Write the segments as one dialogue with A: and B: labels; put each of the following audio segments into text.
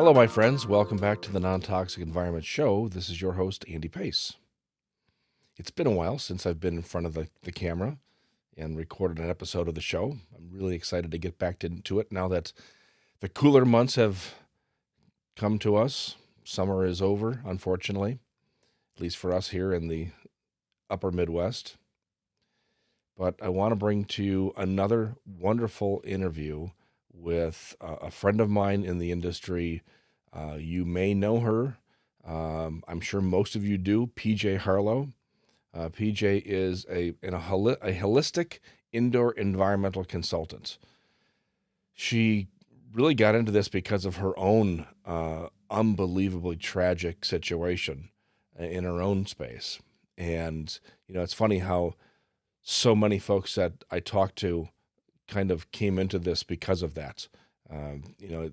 A: Hello, my friends. Welcome back to the Non-Toxic Environment Show. This is your host, Andy Pace. It's been a while since I've been in front of the camera and recorded an episode of the show. I'm really excited to get back into it now that the cooler months have come to us. Summer is over, unfortunately, at least for us here in the upper Midwest. But I want to bring to you another wonderful interview with a friend of mine in the industry. You may know her. I'm sure most of you do. PJ Harlow. PJ is a holistic indoor environmental consultant. She really got into this because of her own unbelievably tragic situation in her own space. And, it's funny how so many folks that I talked to kind of came into this because of that.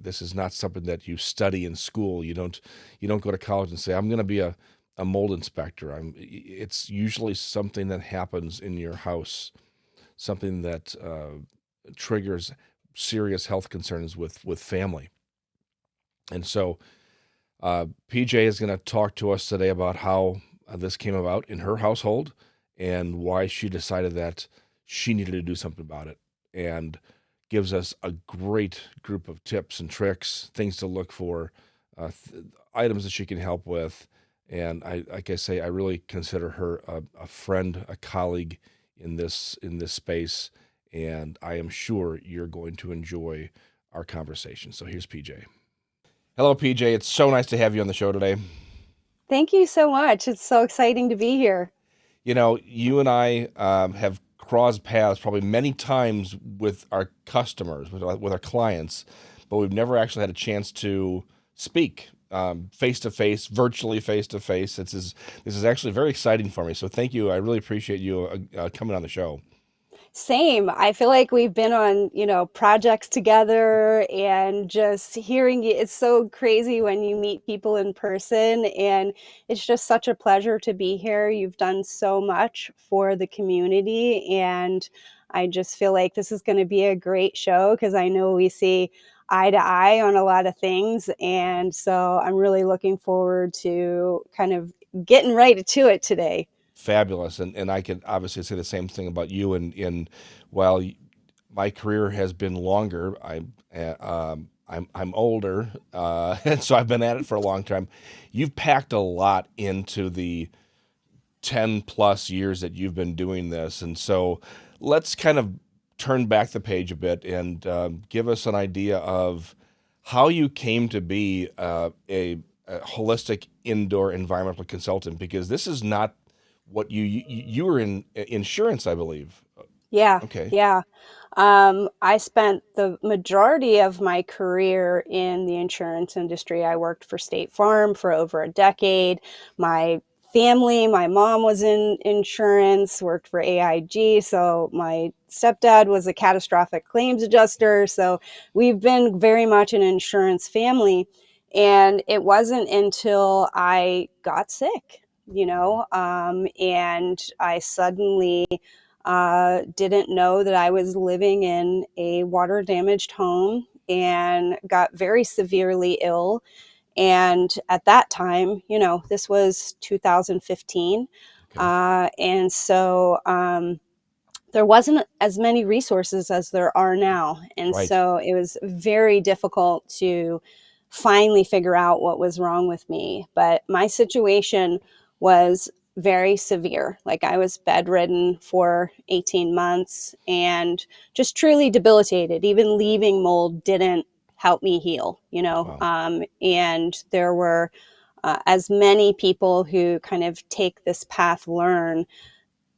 A: This is not something that you study in school. You don't go to college and say, I'm going to be a mold inspector. It's usually something that happens in your house, something that triggers serious health concerns with family. And so PJ is going to talk to us today about how this came about in her household and why she decided that she needed to do something about it, and gives us a great group of tips and tricks, things to look for, items that she can help with. And like I say, I really consider her a friend, a colleague in this space, and I am sure you're going to enjoy our conversation. So here's PJ. Hello, PJ. It's so nice to have you on the show today.
B: Thank you so much. It's so exciting to be here.
A: You and I have crossed paths probably many times with our customers, with our clients, but we've never actually had a chance to speak face to face, virtually face to face. This is actually very exciting for me. So thank you. I really appreciate you coming on the show.
B: Same. I feel like we've been on, projects together and just hearing it. It's so crazy when you meet people in person, and it's just such a pleasure to be here. You've done so much for the community, and I just feel like this is going to be a great show because I know we see eye to eye on a lot of things. And so I'm really looking forward to kind of getting right to it today.
A: Fabulous, and I could obviously say the same thing about you. And while my career has been longer, I'm older, and so I've been at it for a long time. You've packed a lot into the 10 plus years that you've been doing this, and so let's kind of turn back the page a bit and give us an idea of how you came to be a holistic indoor environmental consultant, because this is not what you were in insurance, I believe.
B: Yeah,
A: Okay.
B: yeah. I spent the majority of my career in the insurance industry. I worked for State Farm for over a decade. My family, my mom was in insurance, worked for AIG. So my stepdad was a catastrophic claims adjuster. So we've been very much an insurance family. And it wasn't until I got sick, and I suddenly didn't know that I was living in a water damaged home and got very severely ill. And at that time, this was 2015.
A: Okay.
B: And so there wasn't as many resources as there are now. And
A: Right.
B: so it was very difficult to finally figure out what was wrong with me. But my situation was very severe. Like, I was bedridden for 18 months and just truly debilitated. Even leaving mold didn't help me heal,
A: Wow.
B: and there were as many people who kind of take this path learn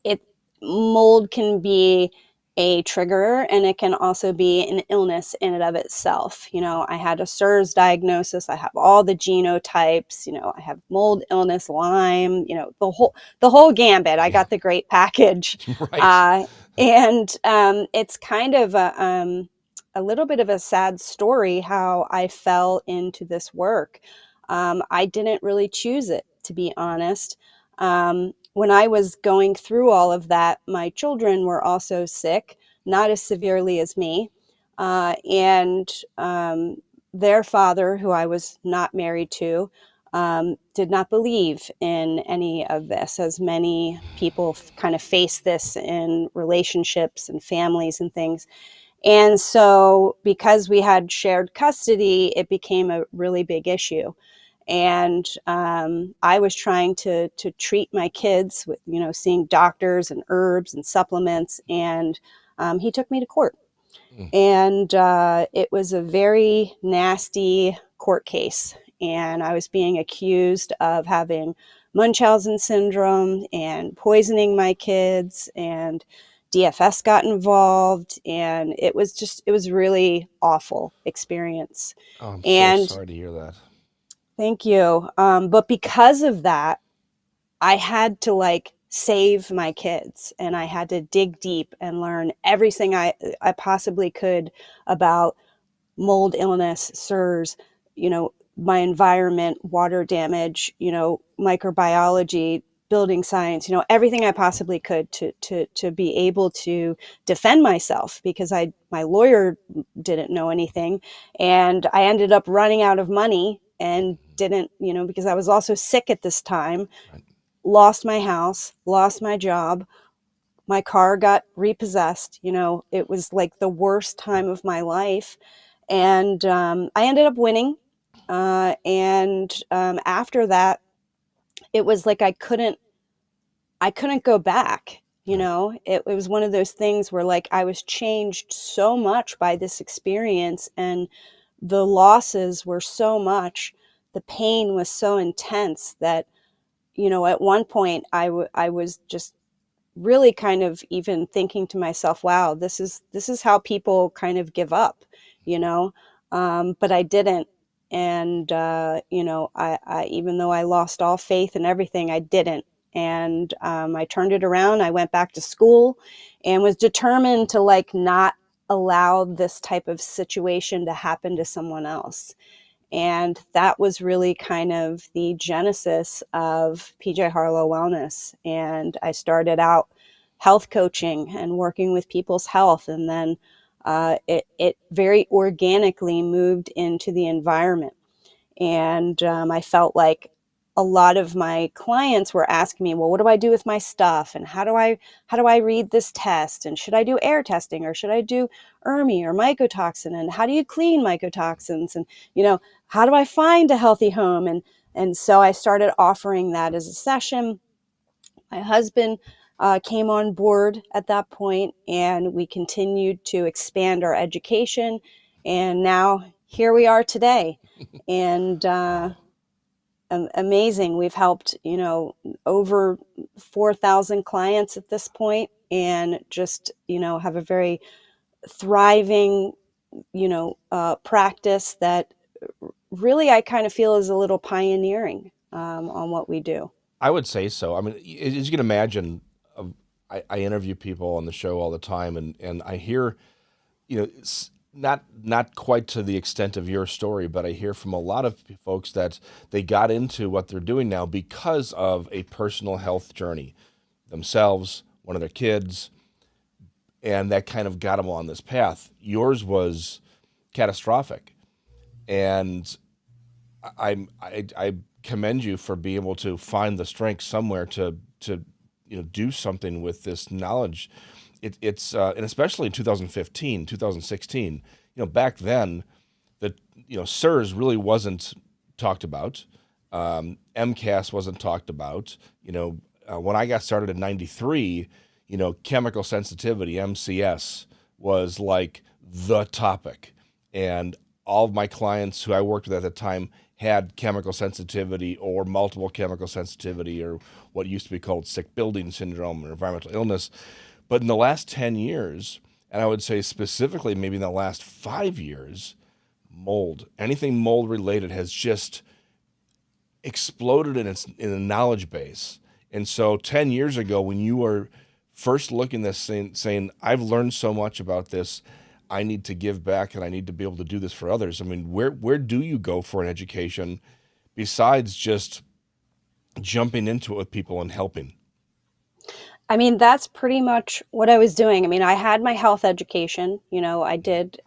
B: it. Mold can be a trigger, and it can also be an illness in and of itself. I had a SIRS diagnosis. I have all the genotypes. I have mold illness, Lyme. The whole gambit. I
A: Yeah.
B: got the great package,
A: Right.
B: uh, and it's kind of a little bit of a sad story how I fell into this work. I didn't really choose it, to be honest. When I was going through all of that, my children were also sick, not as severely as me. And their father, who I was not married to, did not believe in any of this, as many people kind of face this in relationships and families and things. And so, because we had shared custody, it became a really big issue. And I was trying to treat my kids with, seeing doctors and herbs and supplements. And he took me to court,
A: Mm.
B: and it was a very nasty court case. And I was being accused of having Munchausen syndrome and poisoning my kids, and DFS got involved, and it was really awful experience.
A: Oh, I'm so
B: And
A: sorry to hear that.
B: thank you. But because of that, I had to like save my kids, and I had to dig deep and learn everything I possibly could about mold illness, SIRS, my environment, water damage, microbiology, building science, everything I possibly could to be able to defend myself, because my lawyer didn't know anything, and I ended up running out of money and didn't, because I was also sick at this time,
A: Right.
B: lost my house, lost my job, my car got repossessed. It was like the worst time of my life. And I ended up winning. And After that, it was like I couldn't go back.
A: Right.
B: It was one of those things where like I was changed so much by this experience, and the losses were so much, the pain was so intense that, at one point I was just really kind of even thinking to myself, wow, this is how people kind of give up, you know. But I didn't. And I even though I lost all faith and everything, I didn't. And I turned it around. I went back to school and was determined to like not allow this type of situation to happen to someone else. And that was really kind of the genesis of PJ Harlow Wellness. And I started out health coaching and working with people's health. And then it very organically moved into the environment. And I felt like a lot of my clients were asking me, well, what do I do with my stuff, and how do I read this test, and should I do air testing, or should I do ERMI or mycotoxin, and how do you clean mycotoxins, and how do I find a healthy home? And so I started offering that as a session. My husband came on board at that point, and we continued to expand our education. And now here we are today. And
A: Wow.
B: amazing. We've helped, over 4,000 clients at this point, and just, have a very thriving, practice that really I kind of feel is a little pioneering on what we do.
A: I would say so. I mean, as you can imagine, I interview people on the show all the time, and I hear, it's not quite to the extent of your story, but I hear from a lot of folks that they got into what they're doing now because of a personal health journey themselves, one of their kids, and that kind of got them on this path. Yours was catastrophic, and I commend you for being able to find the strength somewhere to do something with this knowledge. It's and especially in 2015, 2016, back then, the SIRS really wasn't talked about. MCAS wasn't talked about. When I got started in '93, chemical sensitivity (MCS) was like the topic, and all of my clients who I worked with at the time had chemical sensitivity or multiple chemical sensitivity, or what used to be called sick building syndrome or environmental illness. But in the last 10 years, and I would say specifically maybe in the last 5 years, mold, anything mold related has just exploded in a knowledge base. And so 10 years ago, when you were first looking at this saying, I've learned so much about this, I need to give back and I need to be able to do this for others. I mean, where do you go for an education besides just jumping into it with people and helping?
B: I mean, that's pretty much what I was doing. I mean, I had my health education. I
A: Mhm,
B: did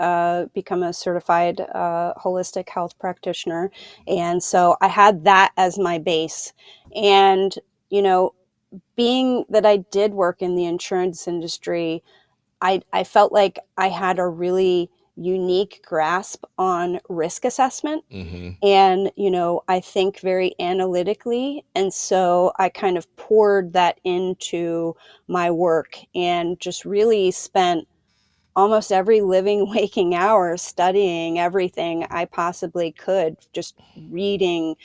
B: become a certified holistic health practitioner.
A: mhm,
B: And so I had that as my base. And, you know, being that I did work in the insurance industry, I felt like I had a really unique grasp on risk assessment.
A: mhm,
B: And, I think very analytically. And so I kind of poured that into my work and just really spent almost every living, waking hour studying everything I possibly could, just reading.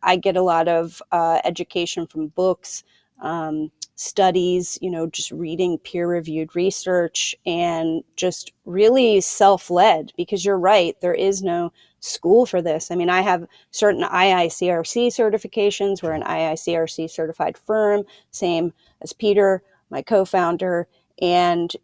B: I get a lot of education from books, studies, just reading peer reviewed research and just really self led because you're right, there is no school for this. I mean, I have certain IICRC certifications. We're an
A: sure.
B: IICRC certified firm, same as Peter, my co founder. And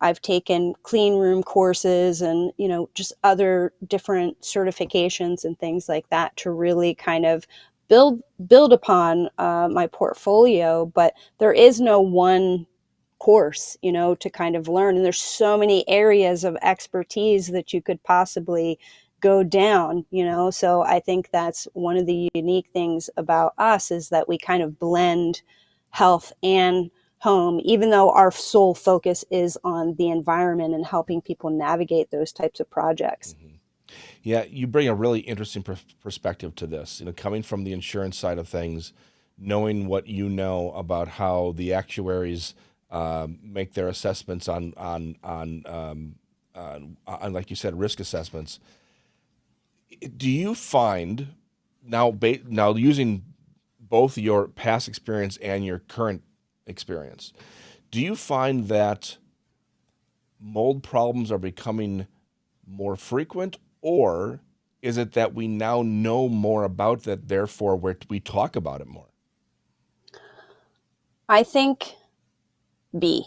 B: I've taken clean room courses and just other different certifications and things like that to really kind of build upon my portfolio. But there is no one course to kind of learn, and there's so many areas of expertise that you could possibly go down. So I think that's one of the unique things about us, is that we kind of blend health and home, even though our sole focus is on the environment and helping people navigate those types of projects.
A: Mhm. Yeah, you bring a really interesting perspective to this. Coming from the insurance side of things, knowing what you know about how the actuaries make their assessments on like you said, risk assessments. Do you find now using both your past experience and your current experience, do you find that mold problems are becoming more frequent, or is it that we now know more about that, therefore we talk about it more?
B: I think B,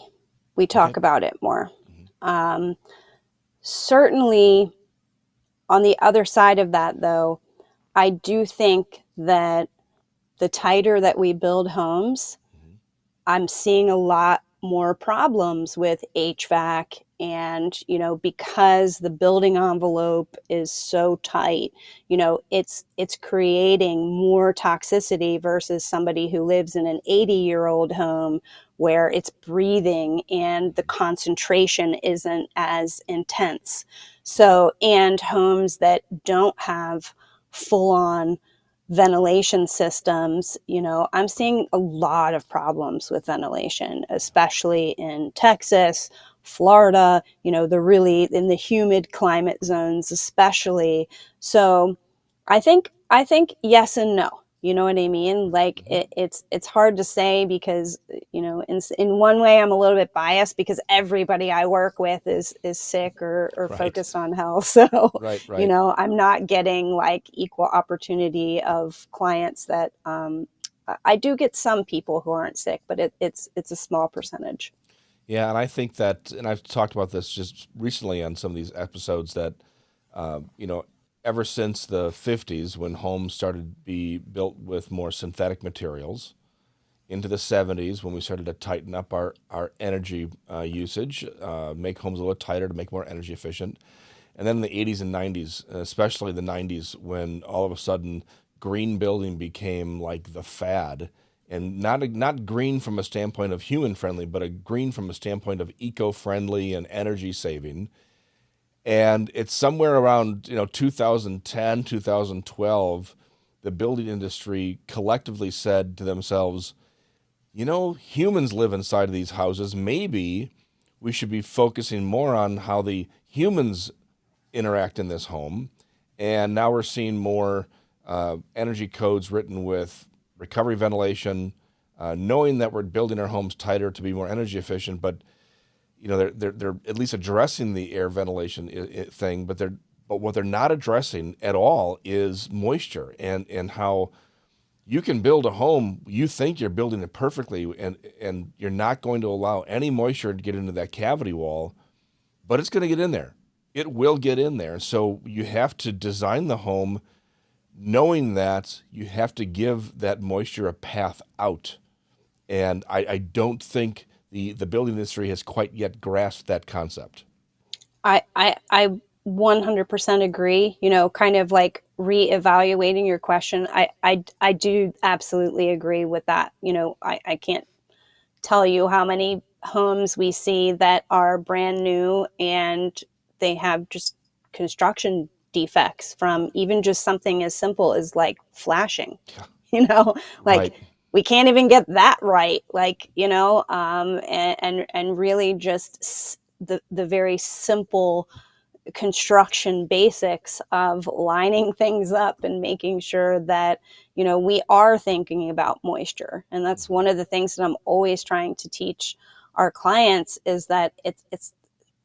B: we
A: Okay.
B: talk about it more.
A: Mhm,
B: Um, Certainly, on the other side of that, though, I do think that the tighter that we build homes,
A: mhm,
B: I'm seeing a lot more problems with HVAC. And, because the building envelope is so tight, it's creating more toxicity versus somebody who lives in an 80-year-old home where it's breathing and the
A: mhm,
B: concentration isn't as intense. So, and homes that don't have full on ventilation systems, I'm seeing a lot of problems with ventilation, especially in Texas, Florida, the really in the humid climate zones, especially. So I think yes and no. You know what I mean? Like
A: mhm.
B: it's hard to say because in one way I'm a little bit biased because everybody I work with is sick or
A: Right,
B: focused on health. So
A: right, right.
B: I'm not getting like equal opportunity of clients that I do get some people who aren't sick, but it's a small percentage.
A: Yeah, and I think that, and I've talked about this just recently on some of these episodes, that uh, you know, ever since the 50s, when homes started to be built with more synthetic materials, into the 70s, when we started to tighten up our energy usage, make homes a little tighter to make more energy efficient. And then in the 80s and 90s, especially the 90s, when all of a sudden green building became like the fad, and not green from a standpoint of human friendly, but a green from a standpoint of eco friendly and energy saving. And it's somewhere around 2010, 2012, the building industry collectively said to themselves, humans live inside of these houses. Maybe we should be focusing more on how the humans interact in this home. And now we're seeing more energy codes written with recovery ventilation, knowing that we're building our homes tighter to be more energy efficient. But they're at least addressing the air ventilation thing. But what they're not addressing at all is moisture, and how you can build a home, you think you're building it perfectly, and you're not going to allow any moisture to get into that cavity wall, but it's going to get in there. It will get in there. So you have to design the home knowing that you have to give that moisture a path out. And I don't think the building industry has quite yet grasped that concept.
B: I 100% agree. You know, kind of like reevaluating your question. I do absolutely agree with that. You know, I can't tell you how many homes we see that are brand new and they have just construction defects from even just something as simple as like flashing.
A: Yeah,
B: You know, like
A: right.
B: we can't even get that right. Like, you know, and really just the very simple construction basics of lining things up and making sure that, you know, we are thinking about moisture. And that's
A: Mhm.
B: one of the things that I'm always trying to teach our clients is that it's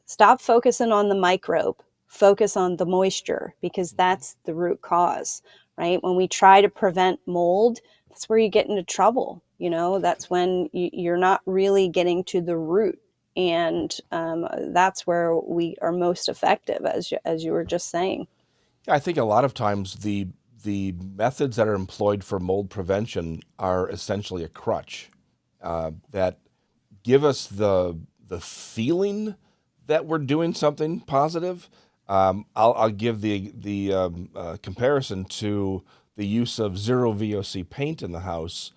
B: stop focusing on the microbe, focus on the moisture, because that's the root cause. Right, when we try to prevent mold, that's where you get into trouble. You know, that's when you're not really getting to the root, and that's where we are most effective, as you were just saying.
A: Yeah, I think a lot of times the methods that are employed for mold prevention are essentially a crutch that give us the feeling that we're doing something positive. I'll give the comparison to the use of zero VOC paint in the house.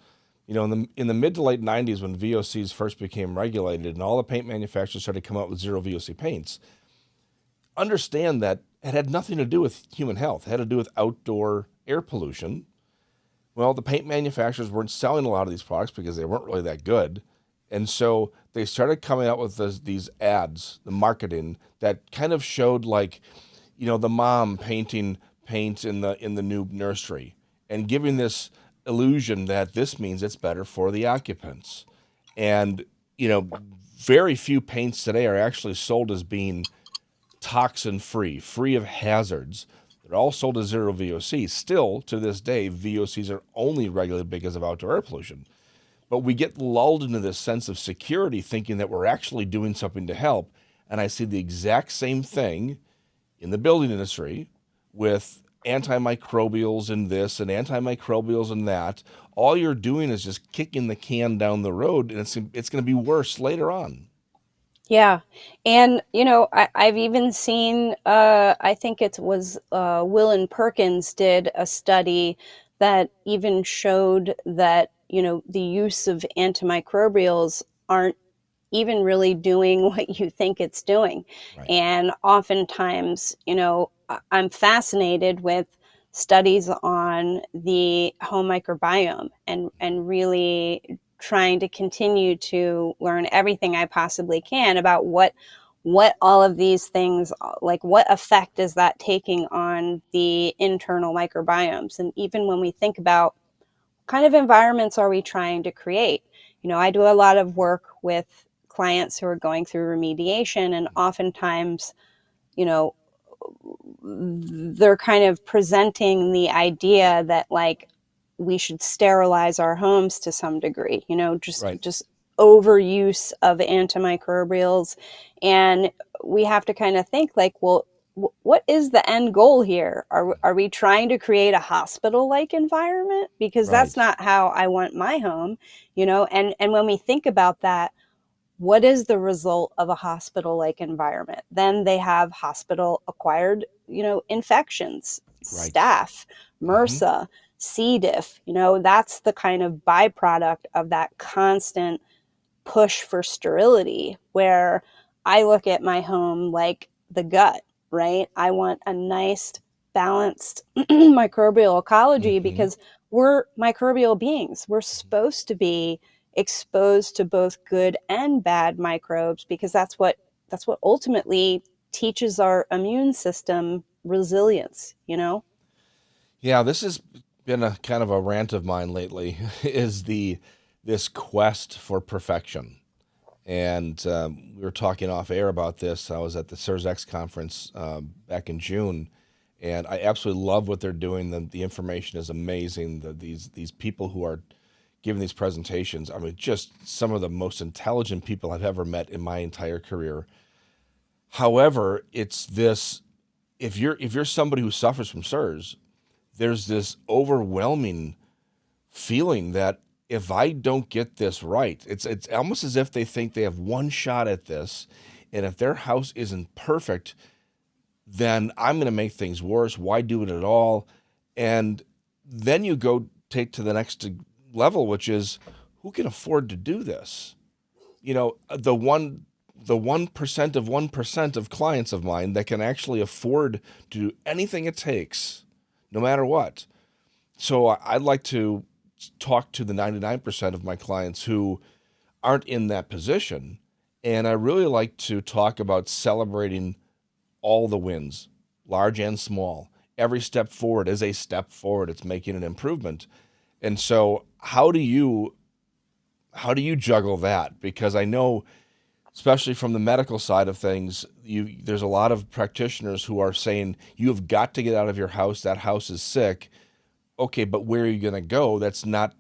A: You know, in the mid to late '90s, when VOCs first became regulated, and all the paint manufacturers started coming out with zero VOC paints, understand that it had nothing to do with human health. It had to do with outdoor air pollution. Well, the paint manufacturers weren't selling a lot of these products because they weren't really that good. And so they started coming out with these ads, the marketing that kind of showed like, you know, the mom painting paint in the new nursery and giving this illusion that this means it's better for the occupants. And, you know, very few paints today are actually sold as being toxin free, free of hazards. They're all sold as zero VOC. Still, to this day, VOCs are only regulated because of outdoor air pollution. But we get lulled into this sense of security thinking that we're actually doing something to help. And I see the exact same thing in the building industry with antimicrobials in this and antimicrobials in that. All you're doing is just kicking the can down the road, and it's going to be worse later on.
B: Yeah. And, you know, I've even seen, I think it was Will and Perkins did a study that even showed that, you know, the use of antimicrobials aren't even really doing what you think it's doing.
A: Right.
B: And oftentimes, you know, I'm fascinated with studies on the home microbiome and really trying to continue to learn everything I possibly can about what all of these things, like what effect is that taking on the internal microbiomes. And even when we think about kind of environments are we trying to create? You know, I do a lot of work with clients who are going through remediation, and oftentimes, you know, they're kind of presenting the idea that like we should sterilize our homes to some degree, you know,
A: Right.
B: just overuse of antimicrobials. And we have to kind of think like, well, what is the end goal here? Are we trying to create a hospital like environment? Because that's
A: Right.
B: not how I want my home, you know. And when we think about that, what is the result of a hospital like environment? Then they have hospital acquired, you know, infections,
A: Right.
B: staph,
A: Hmm.
B: MRSA, C. diff. You know, that's the kind of byproduct of that constant push for sterility, where I look at my home like the gut, right? I want a nice, balanced microbial ecology
A: Hmm.
B: because we're microbial beings. We're supposed to be exposed to both good and bad microbes because that's what ultimately teaches our immune system resilience, you know?
A: Yeah, this has been a kind of a rant of mine lately. Is the this quest for perfection, and we were talking off air about this. I was at the CERS conference back in June, and I absolutely love what they're doing. The information is amazing. These people who are giving these presentations, I mean, just some of the most intelligent people I've ever met in my entire career. However, it's this: if you're somebody who suffers from CERS, there's this overwhelming feeling that if I don't get this right, it's almost as if they think they have one shot at this, and if their house isn't perfect, then I'm going to make things worse. Why do it at all? And then you go take to the next level, which is who can afford to do this? The 1% of 1% of clients of mine that can actually afford to do anything it takes, no matter what. So I'd like to talk to the 99% of my clients who aren't in that position. And I really like to talk about celebrating all the wins, large and small. Every step forward is a step forward. It's making an improvement. And so how do you juggle that? Because I know, especially from the medical side of things, there's a lot of practitioners who are saying you have got to get out of your house. That house is sick. Okay, but where are you going to go? That's not,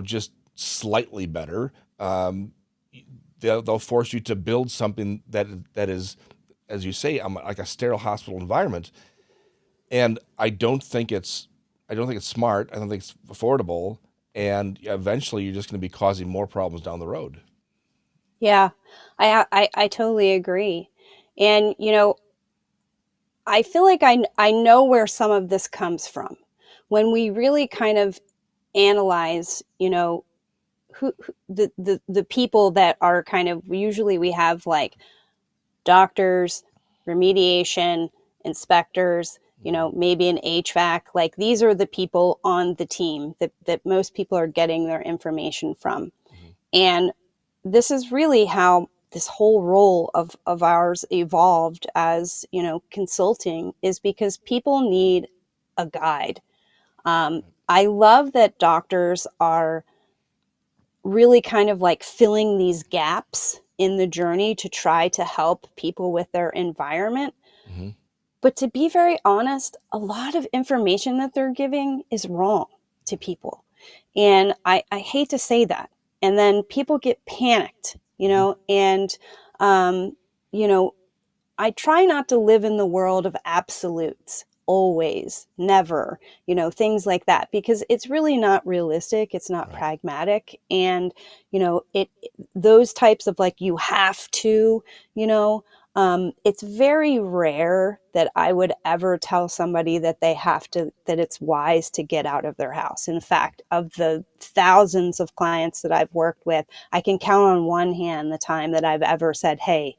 A: just slightly better. They'll force you to build something that is, as you say, like a sterile hospital environment. And I don't think it's smart. I don't think it's affordable. And eventually, you're just going to be causing more problems down the road.
B: Yeah, I totally agree. And, I feel like I know where some of this comes from. When we really kind of analyze, who the people that are kind of, usually we have like doctors, remediation, inspectors,
A: Mm-hmm.
B: maybe an HVAC. Like these are the people on the team that most people are getting their information from.
A: Mm-hmm.
B: And this is really how this whole role of ours evolved as, consulting, is because people need a guide. I love that doctors are really kind of like filling these gaps in the journey to try to help people with their environment.
A: Mm-hmm.
B: But to be very honest, a lot of information that they're giving is wrong to people. And I hate to say that. And then people get panicked,
A: Mm-hmm.
B: and, um, you know, I try not to live in the world of absolutes, always, never, things like that, because it's really not realistic. It's not
A: Right.
B: pragmatic. And, those types of like, you have to, it's very rare that I would ever tell somebody that they have to, that it's wise to get out of their house. In fact, of the thousands of clients that I've worked with, I can count on one hand the time that I've ever said, hey,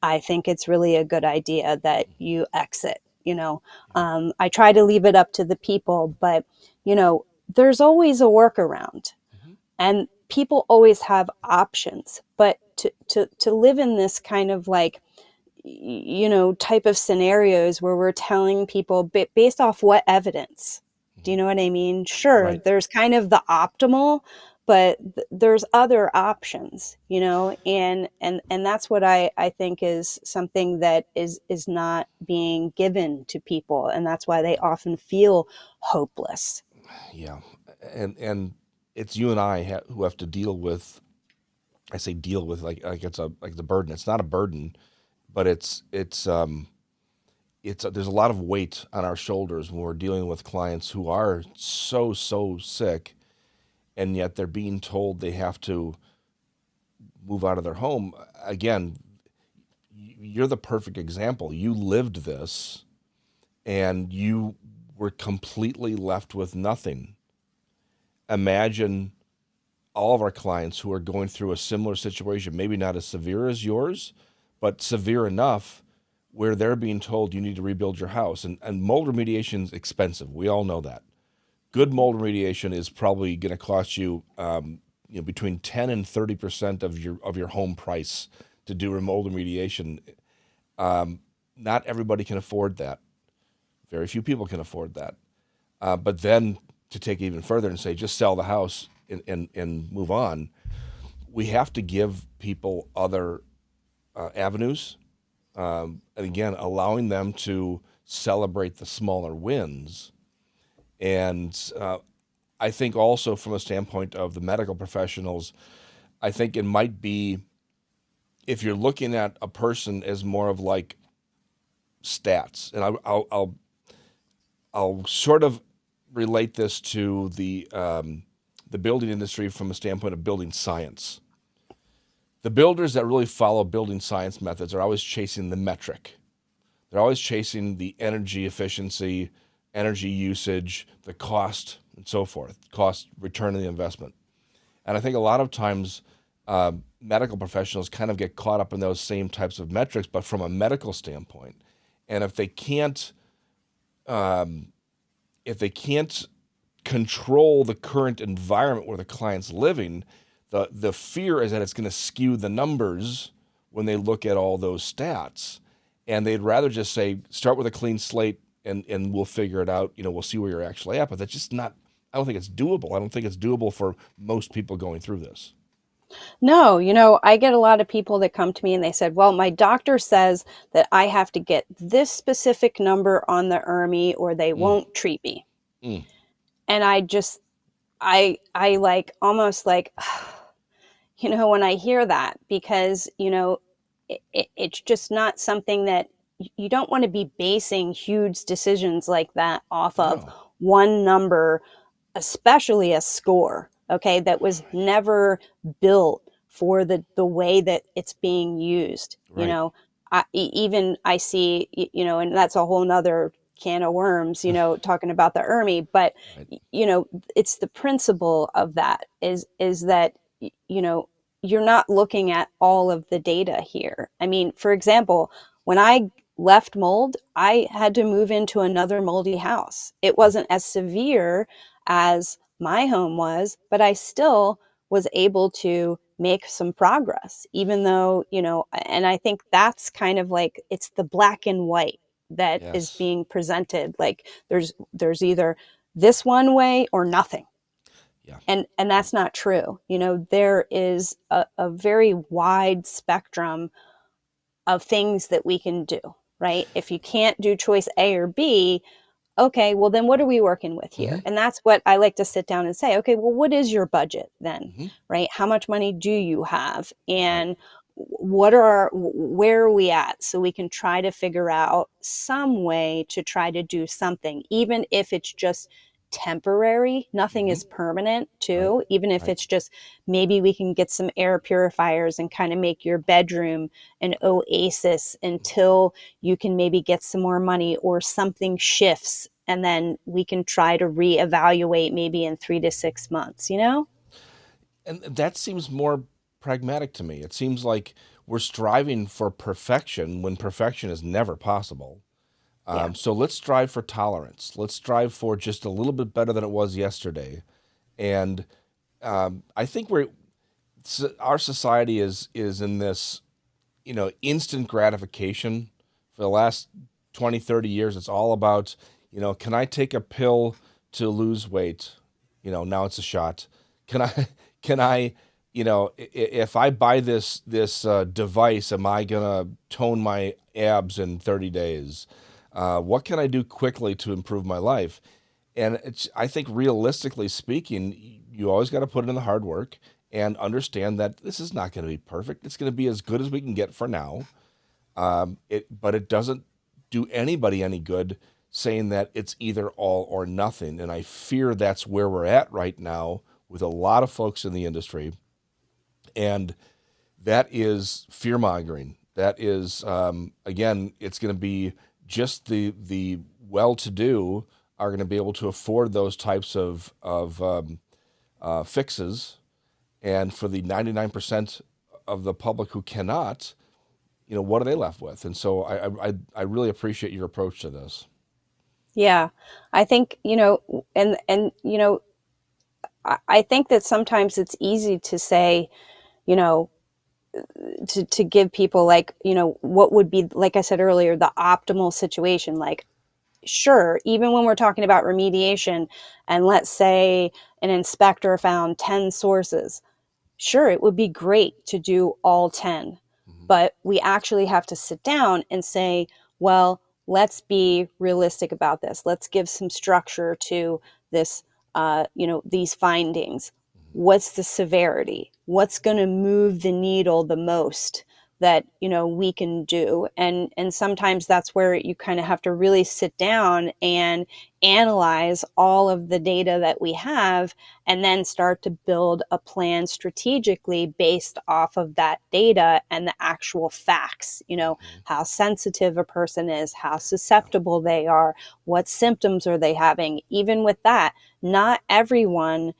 B: I think it's really a good idea that you exit.
A: Yeah.
B: I try to leave it up to the people, but there's always a workaround,
A: Mm-hmm.
B: and people always have options. But to live in this kind of like, type of scenarios where we're telling people based off what evidence? Do
A: Mm-hmm.
B: you know what I mean? Sure,
A: Right.
B: there's kind of the optimal, but there's other options, and that's what I think is something that is not being given to people, and that's why they often feel hopeless.
A: Yeah. And it's you and I who have to deal with. I say deal with like it's a burden. It's not a burden, but it's there's a lot of weight on our shoulders when we're dealing with clients who are so sick, and yet they're being told they have to move out of their home. Again, you're the perfect example. You lived this, and you were completely left with nothing. Imagine all of our clients who are going through a similar situation, maybe not as severe as yours, but severe enough where they're being told you need to rebuild your house. And mold remediation is expensive. We all know that. Good mold remediation is probably going to cost you, between 10 and 30% of your home price to do mold remediation. Not everybody can afford that. Very few people can afford that. But then to take it even further and say just sell the house and move on, we have to give people other avenues, and again, allowing them to celebrate the smaller wins. And I think also from a standpoint of the medical professionals, I think it might be, if you're looking at a person as more of like stats, and I'll sort of relate this to the the building industry from a standpoint of building science. The builders that really follow building science methods are always chasing the metric. They're always chasing the energy efficiency, energy usage, the cost, and so forth, cost return on the investment. And I think a lot of times medical professionals kind of get caught up in those same types of metrics, but from a medical standpoint. And if they can't control the current environment where the client's living, the fear is that it's going to skew the numbers when they look at all those stats. And they'd rather just say, start with a clean slate and we'll figure it out. We'll see where you're actually at. But that's just not, I don't think it's doable. I don't think it's doable for most people going through this.
B: No, I get a lot of people that come to me and they said, well, my doctor says that I have to get this specific number on the ERMI or they
A: Mm,
B: won't treat me.
A: mm,
B: And I like almost like, when I hear that, because, it's just not something that you don't want to be basing huge decisions like that off of
A: no.
B: one number, especially a score, okay, that was
A: Right.
B: never built for the way that it's being used.
A: Right.
B: Even I see, and that's a whole nother can of worms, talking about the ERMI, but
A: Right.
B: it's the principle of that is that, you're not looking at all of the data here. I mean, for example, when I left mold, I had to move into another moldy house. It
A: Mm,
B: wasn't as severe as my home was, but I still was able to make some progress, even though, and I think that's kind of like it's the black and white that is
A: yes.
B: being presented. Like there's either this one way or nothing.
A: Yeah.
B: And that's not true. There is a very wide spectrum of things that we can do, right? If you can't do choice A or B, okay, well, then what are we working with
A: Mm-hmm.
B: here? And that's what I like to sit down and say, okay, well, what is your budget then?
A: Mm-hmm.
B: Right? How much money do you have?
A: Right.
B: And where are we at? So we can try to figure out some way to try to do something, even if it's just temporary. Nothing
A: Mm-hmm.
B: is permanent,
A: Right.
B: too. Even if
A: Right.
B: it's just maybe we can get some air purifiers and kind of make your bedroom an oasis until you can maybe get some more money or something shifts, and then we can try to reevaluate maybe in 3 to 6 months.
A: And that seems more pragmatic to me. It seems like we're striving for perfection when perfection is never possible.
B: Yeah.
A: So let's strive for tolerance. Let's strive for just a little bit better than it was yesterday. And I think our society is in this, instant gratification for the last 20, 30 years. It's all about, can I take a pill to lose weight? Now it's a shot. Can I, can I, if I buy this device, am I gonna tone my abs in 30 days? What can I do quickly to improve my life? And I think realistically speaking, you always got to put in the hard work and understand that this is not going to be perfect. It's going to be as good as we can get for now. But it doesn't do anybody any good saying that it's either all or nothing. And I fear that's where we're at right now with a lot of folks in the industry. And that is fear mongering. That is, again, it's going to be just the well to do are going to be able to afford those types of fixes. And for the 99% of the public who cannot, what are they left with? And so I really appreciate your approach to this.
B: Yeah. I think, and I think that sometimes it's easy to say, you know, to give people like, what would be, like I said earlier, the optimal situation. Like, sure, even when we're talking about remediation, and let's say an inspector found 10 sources, sure, it would be great to do all 10,
A: Mhm.
B: but we actually have to sit down and say, well, let's be realistic about this. Let's give some structure to this, these findings.
A: Mhm.
B: What's the severity? What's going to move the needle the most? that we can do. And sometimes that's where you kind of have to really sit down and analyze all of the data that we have, and then start to build a plan strategically based off of that data and the actual facts.
A: Hmm.
B: How sensitive a person is, how
A: Yeah.
B: susceptible they are, what symptoms are they having. Even with that, not everyone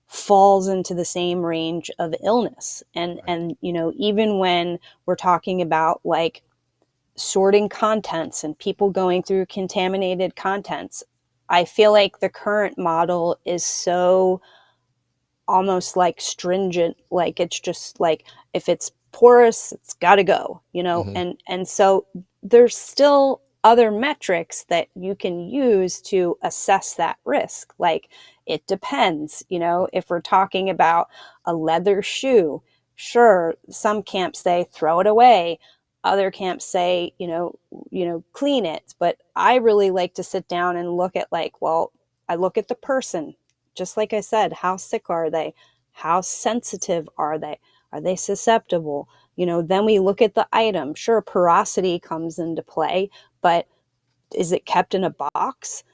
B: falls into the same range of illness. and
A: Right.
B: and even when we're talking about like sorting contents and people going through contaminated contents, I feel like the current model is so almost like stringent, like it's just like if it's porous it's got to go,
A: Hmm.
B: and so there's still other metrics that you can use to assess that risk. Like it depends, if we're talking about a leather shoe, sure, some camps say throw it away, other camps say clean it. But I really like to sit down and look at, like, well, I look at the person, just like I said, how sick are they? How sensitive are they? Are they susceptible? Then we look at the item. Sure, porosity comes into play, but is it kept in a box?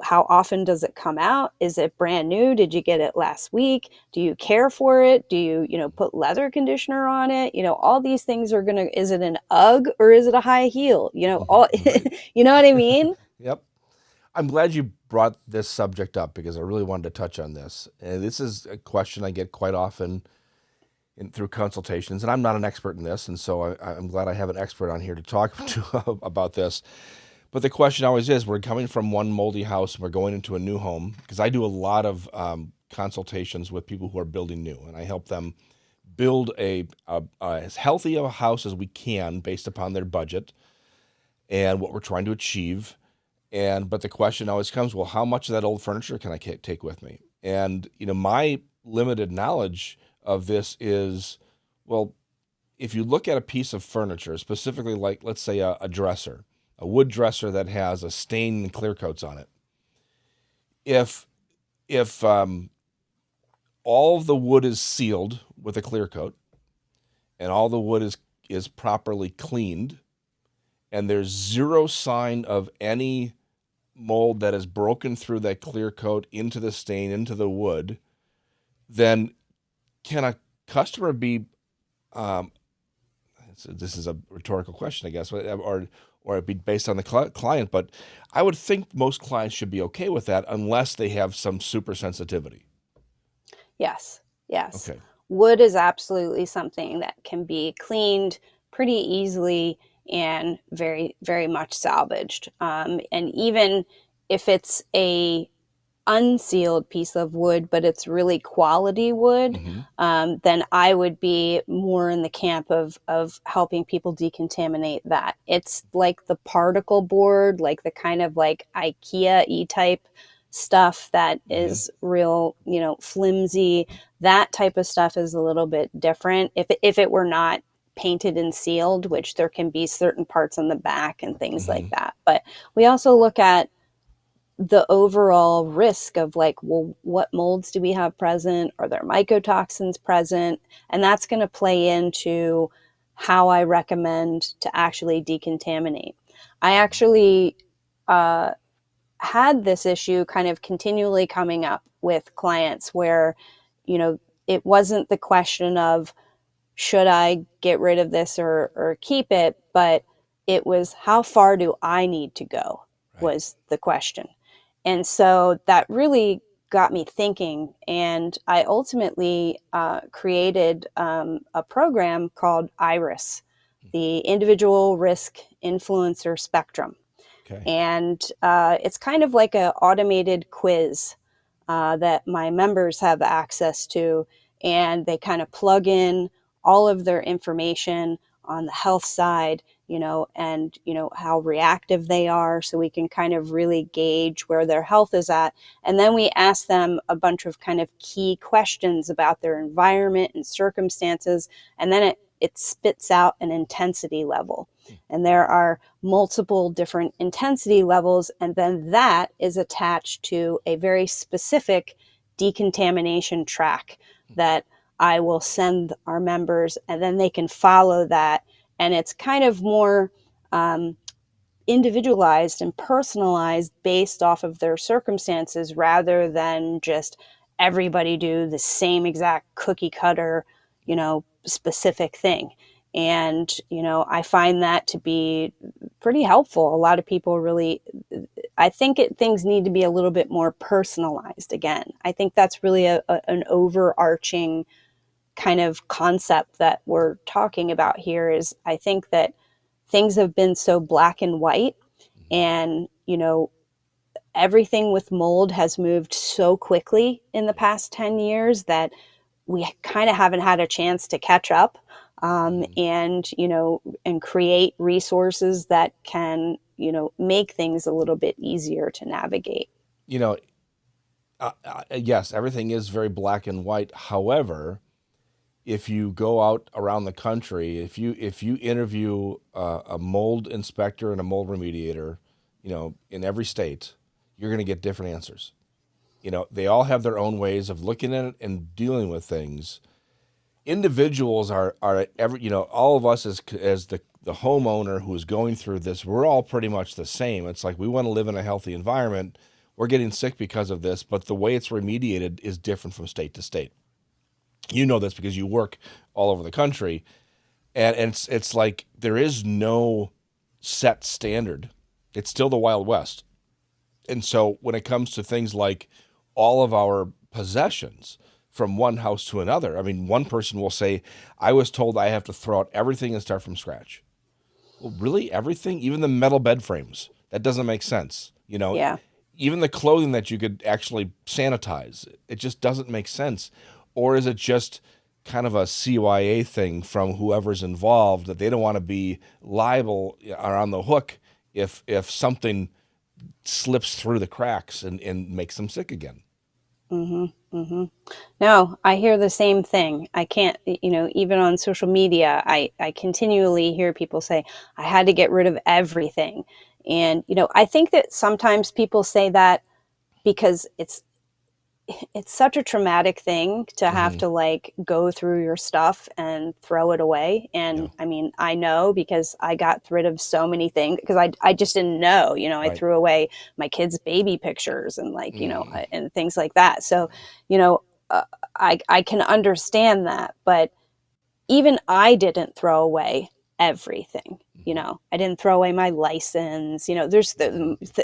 B: How often does it come out? Is it brand new? Did you get it last week? Do you care for it? Do you put leather conditioner on it? All these things are gonna, is it an UGG or is it a high heel? All,
A: Right.
B: you know what I mean?
A: Yep. I'm glad you brought this subject up because I really wanted to touch on this. And this is a question I get quite often through consultations, and I'm not an expert in this, and so I'm glad I have an expert on here to talk to about this. But the question always is: we're coming from one moldy house, and we're going into a new home, because I do a lot of consultations with people who are building new, and I help them build as healthy of a house as we can based upon their budget and what we're trying to achieve. But the question always comes, well, how much of that old furniture can I take with me? And my limited knowledge of this is, well, if you look at a piece of furniture, specifically like, let's say, a dresser, a wood dresser that has a stain and clear coats on it, if all of the wood is sealed with a clear coat and all the wood is properly cleaned, and there's zero sign of any mold that has broken through that clear coat into the stain, into the wood, then can a customer be, um, this is a rhetorical question, I guess, or it be based on the client, but I would think most clients should be okay with that unless they have some super sensitivity.
B: Yes, yes.
A: Okay.
B: Wood is absolutely something that can be cleaned pretty easily and very, very much salvaged. And even if it's a unsealed piece of wood, but it's really quality wood,
A: Mm-hmm.
B: then I would be more in the camp of helping people decontaminate that. It's like the particle board, like the kind of like IKEA e type stuff that
A: Mm-hmm.
B: is real, flimsy. That type of stuff is a little bit different. If it were not painted and sealed, which there can be certain parts on the back and things like
A: Mm-hmm.
B: that. But we also look at the overall risk of, like, well, what molds do we have present? Are there mycotoxins present? And that's going to play into how I recommend to actually decontaminate. I actually uh, had this issue kind of continually coming up with clients where, you know, it wasn't the question of should I get rid of this or keep it, but it was how far do I need to go
A: Right.
B: was the question. And so that really got me thinking. And I ultimately created a program called IRIS, the Individual Risk Influencer Spectrum.
A: Okay.
B: And it's kind of like an automated quiz that my members have access to, and they kind of plug in all of their information on the health side, and how reactive they are, so we can kind of really gauge where their health is at. And then we ask them a bunch of kind of key questions about their environment and circumstances, and then it spits out an intensity level. And there are multiple different intensity levels, and then that is attached to a very specific decontamination track that I will send our members, and then they can follow that and it's kind of more um, individualized and personalized based off of their circumstances rather than just everybody do the same exact cookie cutter, specific thing. And, I find that to be pretty helpful. A lot of people really, I think things need to be a little bit more personalized again. I think that's really an overarching kind of concept that we're talking about here is I think that things have been so black and white, and everything with mold has moved so quickly in the past 10 years that we kind of haven't had a chance to catch up,
A: Mhm.
B: and create resources that can make things a little bit easier to navigate.
A: You know, yes, everything is very black and white. However, if you go out around the country, if you interview a mold inspector and a mold remediator, in every state, you're going to get different answers. They all have their own ways of looking at it and dealing with things. Individuals are every all of us as the homeowner who is going through this, we're all pretty much the same. It's like we want to live in a healthy environment. We're getting sick because of this, but the way it's remediated is different from state to state. You know this because you work all over the country, and it's like there is no set standard. It's still the Wild West. And so when it comes to things like all of our possessions from one house to another, I mean, one person will say, I was told I have to throw out everything and start from scratch. Well, really? Everything? Even the metal bed frames? That doesn't make sense.
B: Yeah.
A: Even the clothing that you could actually sanitize, it just doesn't make sense. Or is it just kind of a CYA thing from whoever's involved that they don't want to be liable or on the hook if something slips through the cracks and makes them sick again?
B: Mm-hmm. Mm-hmm. No, I hear the same thing. I can't, even on social media, I continually hear people say, I had to get rid of everything. And, I think that sometimes people say that because it's such a traumatic thing to have
A: Hmm.
B: to like go through your stuff and throw it away.
A: Yeah.
B: And I mean, I know because I got rid of so many things because I just didn't know, I
A: Right.
B: threw away my kids' baby pictures and like,
A: Mm.
B: and things like that. So, you know, uh, I can understand that, but even I didn't throw away everything.
A: Hmm.
B: I didn't throw away my license, there's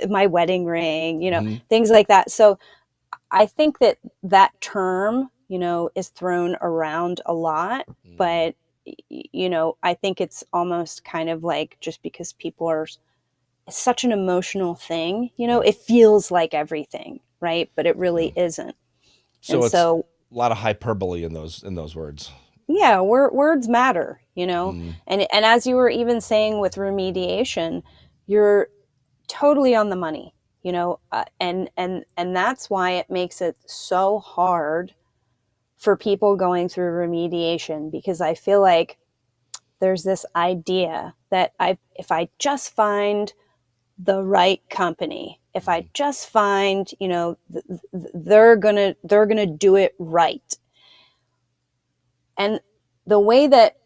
B: my wedding ring,
A: Hmm.
B: things like that. So I think that that term, is thrown around a lot,
A: Hmm.
B: but I think it's almost kind of like just because people are it's such an emotional thing,
A: Yeah.
B: it feels like everything, right? But it
A: Yeah.
B: really isn't. And
A: So it's
B: so,
A: a lot of hyperbole in those words.
B: yeah, words matter,
A: Mm.
B: and as you were even saying with remediation, you're totally on the money, and that's why it makes it so hard for people going through remediation, because I feel like there's this idea that if I just find the right company, if I
A: Mhm.
B: just find, they're gonna do it right. And the way that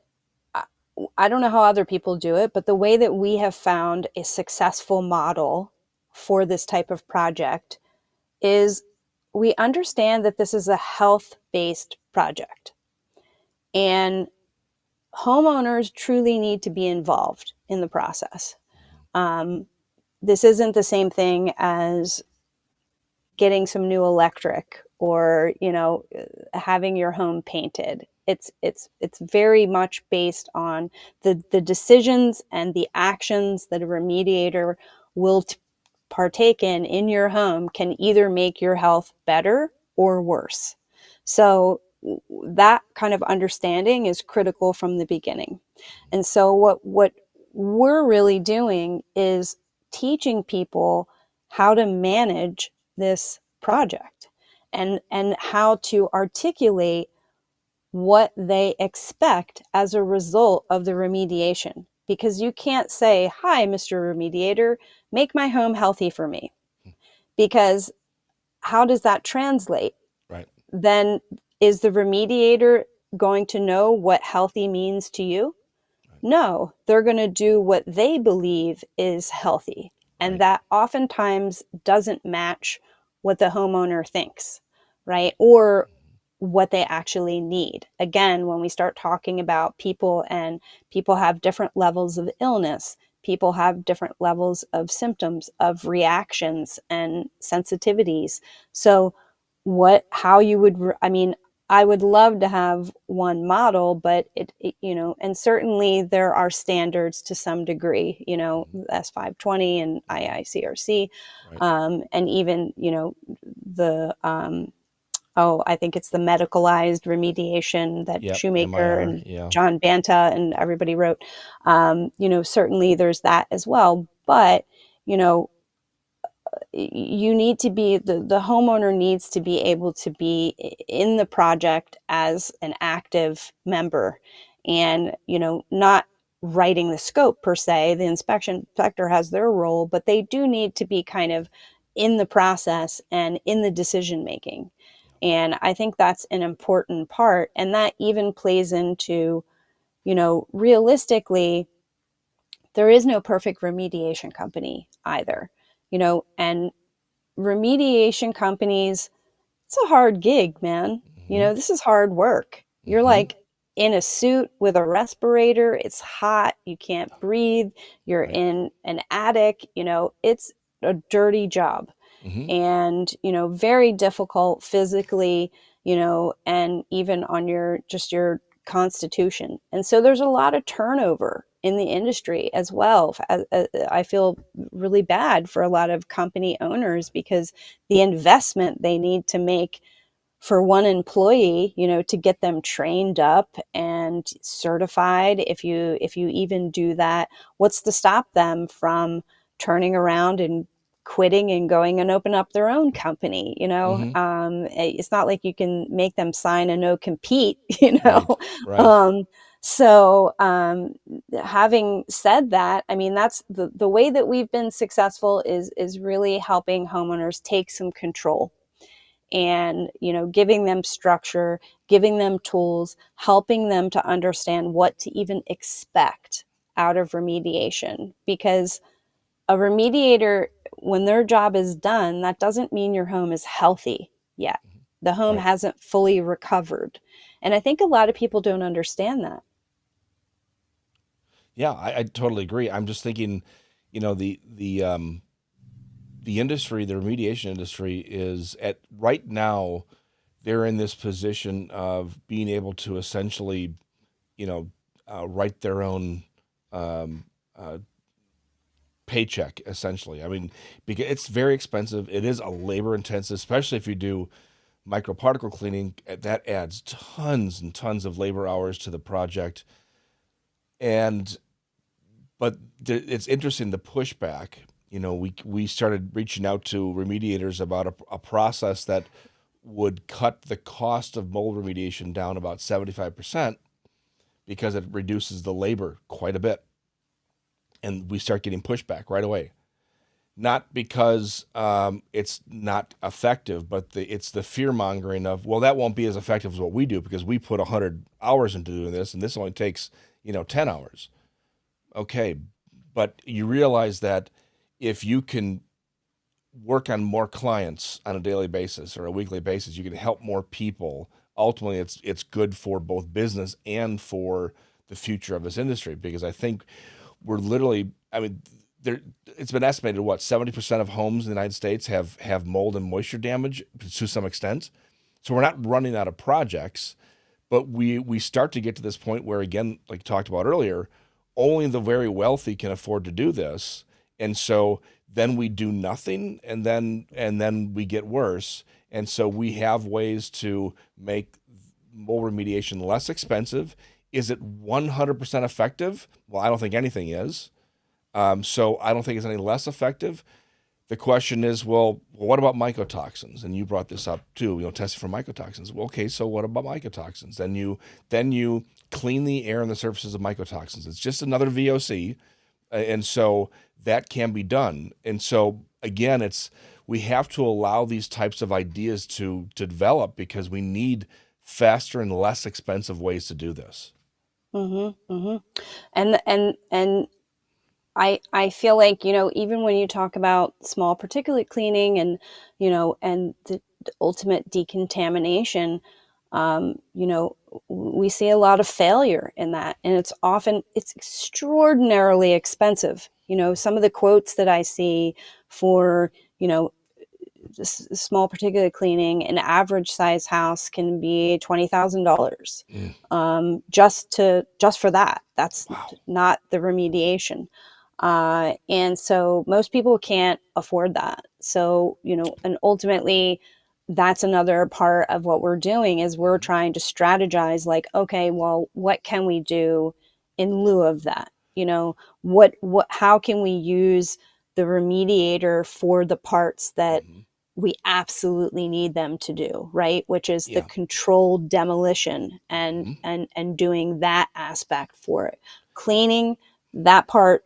B: I don't know how other people do it, but the way that we have found a successful model for this type of project is we understand that this is a health based project. And homeowners truly need to be involved in the process. Um, this isn't the same thing as getting some new electric or having your home painted. It's very much based on the decisions and the actions that a remediator will partake in your home can either make your health better or worse. So that kind of understanding is critical from the beginning. And so what we're really doing is teaching people how to manage this project and how to articulate what they expect as a result of the remediation, because you can't say, hi, Mr. Remediator, make my home healthy for me, because how does that translate?
A: Right.
B: Then is the remediator going to know what healthy means to you?
A: Right.
B: No, they're going to do what they believe is healthy. And
A: Right.
B: that oftentimes doesn't match what the homeowner thinks, right? Or what they actually need. Again, when we start talking about people, and people have different levels of illness, people have different levels of symptoms, of reactions and sensitivities. So, how you would, I mean, I would love to have one model, but and certainly there are standards to some degree,
A: Mhm.
B: S520 and
A: Mhm.
B: IICRC,
A: Right.
B: and even, the, oh, I think it's the medicalized remediation that
A: Yep.
B: Shoemaker
A: MIR.
B: and
A: Yeah.
B: John Banta and everybody wrote. Certainly there's that as well. But, you know, you need to be the homeowner needs to be able to be in the project as an active member, and not writing the scope per se. The inspection inspector has their role, but they do need to be kind of in the process and in the decision making. And I think that's an important part, and that even plays into, realistically, there is no perfect remediation company either, and remediation companies, it's a hard gig, man.
A: Hmm.
B: This is hard work. You're
A: Hmm.
B: like in a suit with a respirator. It's hot. You can't breathe. You're
A: Right.
B: in an attic. It's a dirty job,
A: Hmm.
B: and very difficult physically, and even on your constitution. And so there's a lot of turnover in the industry as well. I feel really bad for a lot of company owners, because the investment they need to make for one employee, to get them trained up and certified, if you even do that, what's to stop them from turning around and quitting and going and open up their own company?
A: Hmm.
B: It's not like you can make them sign a no compete.
A: Right. Right.
B: um, so, having said that, I mean, that's the way that we've been successful is really helping homeowners take some control, and giving them structure, giving them tools, helping them to understand what to even expect out of remediation. Because a remediator, when their job is done, that doesn't mean your home is healthy yet.
A: Mhm.
B: The home
A: Right.
B: hasn't fully recovered, and I think a lot of people don't understand that.
A: Yeah, I totally agree. I'm just thinking, the industry, the remediation industry, is at right now. They're in this position of being able to essentially, you know, write their own um, uh, paycheck. Essentially, I mean, because it's very expensive. It is a labor intensive, especially if you do microparticle cleaning. That adds tons and tons of labor hours to the project, and but it's interesting the pushback. We started reaching out to remediators about a process that would cut the cost of mold remediation down about 75% because it reduces the labor quite a bit. And we start getting pushback right away. Not because it's not effective, but it's the fear mongering of, well, that won't be as effective as what we do because we put 100 hours into doing this and this only takes, 10 hours. Okay, but you realize that if you can work on more clients on a daily basis or a weekly basis, you can help more people. Ultimately, it's good for both business and for the future of this industry because I think we're literally, I mean, there it's been estimated what 70% of homes in the United States have mold and moisture damage to some extent. So we're not running out of projects, but we start to get to this point where, again, like talked about earlier, only the very wealthy can afford to do this, and so then we do nothing, and then we get worse. And so we have ways to make mold remediation less expensive. Is it 100% effective? Well, I don't think anything is. So I don't think it's any less effective. The question is, well, what about mycotoxins? And you brought this up too. Testing for mycotoxins. Well, okay, so what about mycotoxins? Then you clean the air and the surfaces of mycotoxins. It's just another VOC, and so that can be done. And so again, we have to allow these types of ideas to develop because we need faster and less expensive ways to do this.
B: Mm-hmm. Mm-hmm. And I feel like, even when you talk about small particulate cleaning and, and the ultimate decontamination, we see a lot of failure in that. And it's extraordinarily expensive. Some of the quotes that I see for, you know, small particulate cleaning, an average size house can be $20,000,
A: Mm,
B: just for that. That's
A: wow.
B: not the remediation. And so most people can't afford that. So, and ultimately, that's another part of what we're doing is we're
A: Mhm.
B: trying to strategize, like, okay, well, what can we do in lieu of that? How can we use the remediator for the parts that
A: Mhm.
B: we absolutely need them to do, right? Which is the
A: Yeah.
B: controlled demolition and
A: Mhm.
B: doing that aspect for it. Cleaning that part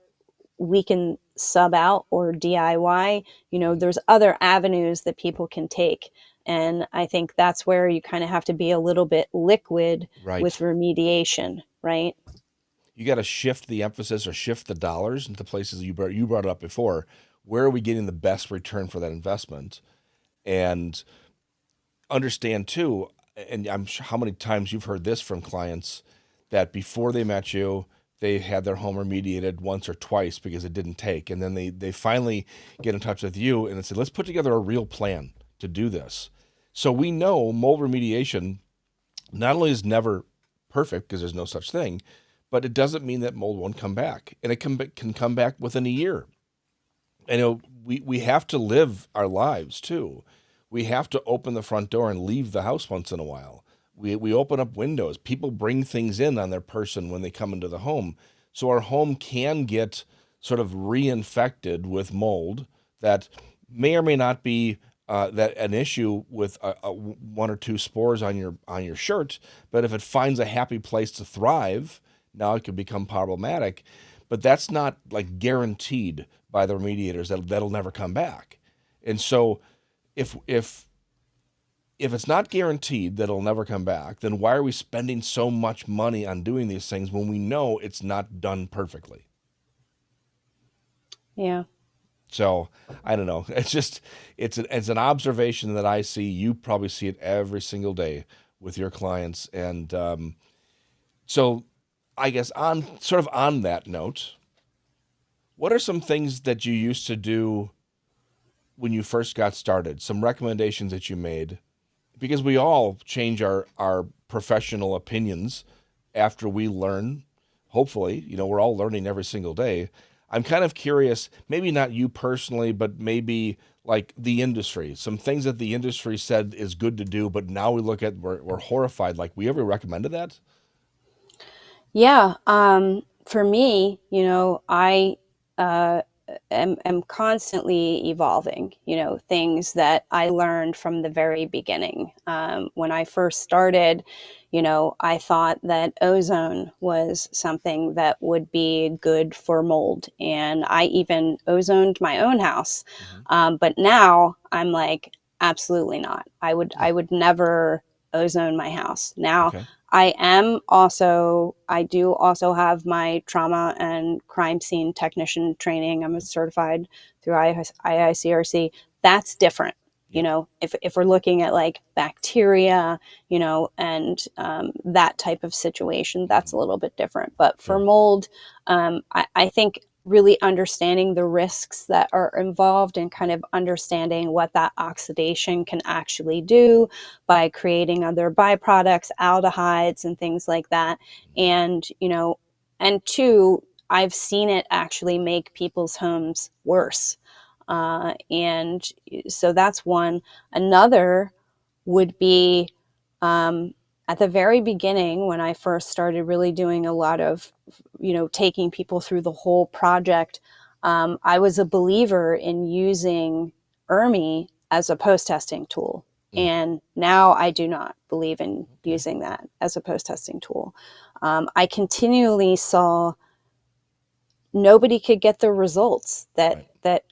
B: we can sub out or DIY.
A: Mhm.
B: There's other avenues that people can take. And I think that's where you kind of have to be a little bit liquid with
A: Right.
B: remediation, right?
A: You got to shift the emphasis or shift the dollars into places you brought it up before. Where are we getting the best return for that investment? And understand too, and I'm sure how many times you've heard this from clients that before they met you, they had their home remediated once or twice because it didn't take, and then they finally get in touch with you and say, let's put together a real plan to do this. So we know mold remediation not only is never perfect because there's no such thing, but it doesn't mean that mold won't come back, and it can come back within a year. And we have to live our lives too. We have to open the front door and leave the house once in a while. We open up windows. People bring things in on their person when they come into the home. So our home can get sort of reinfected with mold that may or may not be that an issue with one or two spores on your shirt, but if it finds a happy place to thrive, now it could become problematic. But that's not like guaranteed by the remediators that'll never come back. And so if if if it's not guaranteed that it'll never come back, then why are we spending so much money on doing these things when we know it's not done perfectly?
B: Yeah.
A: So I don't know. It's just it's an observation that I see. You probably see it every single day with your clients, and so I guess on that note, what are some things that you used to do when you first got started? Some recommendations that you made because we all change our professional opinions after we learn. Hopefully, we're all learning every single day. I'm kind of curious, maybe not you personally, but maybe like the industry, some things that the industry said is good to do, but now we look at we're horrified. Like, we ever recommended that?
B: Yeah. For me, I uh, am constantly evolving, things that I learned from the very beginning. When I first started, I thought that ozone was something that would be good for mold. And I even ozoned my own house.
A: Hmm.
B: But now I'm like, absolutely not.
A: Yeah.
B: I would never ozone my house. Now,
A: Okay.
B: I do also have my trauma and crime scene technician training. I'm a certified through IICRC. That's different.
A: Yep.
B: If we're looking at like bacteria, and that type of situation, that's
A: Hmm.
B: a little bit different. But for
A: Sure.
B: mold, I think really understanding the risks that are involved and kind of understanding what that oxidation can actually do by creating other byproducts, aldehydes, and things like that.
A: Hmm.
B: And, and two, I've seen it actually make people's homes worse. And so that's one. Another would be um, at the very beginning when I first started really doing a lot of, taking people through the whole project. I was a believer in using ERMI as a post testing tool.
A: Mm.
B: And now I do not believe in
A: Okay.
B: using that as a post testing tool. I continually saw nobody could get the results
A: Right.
B: that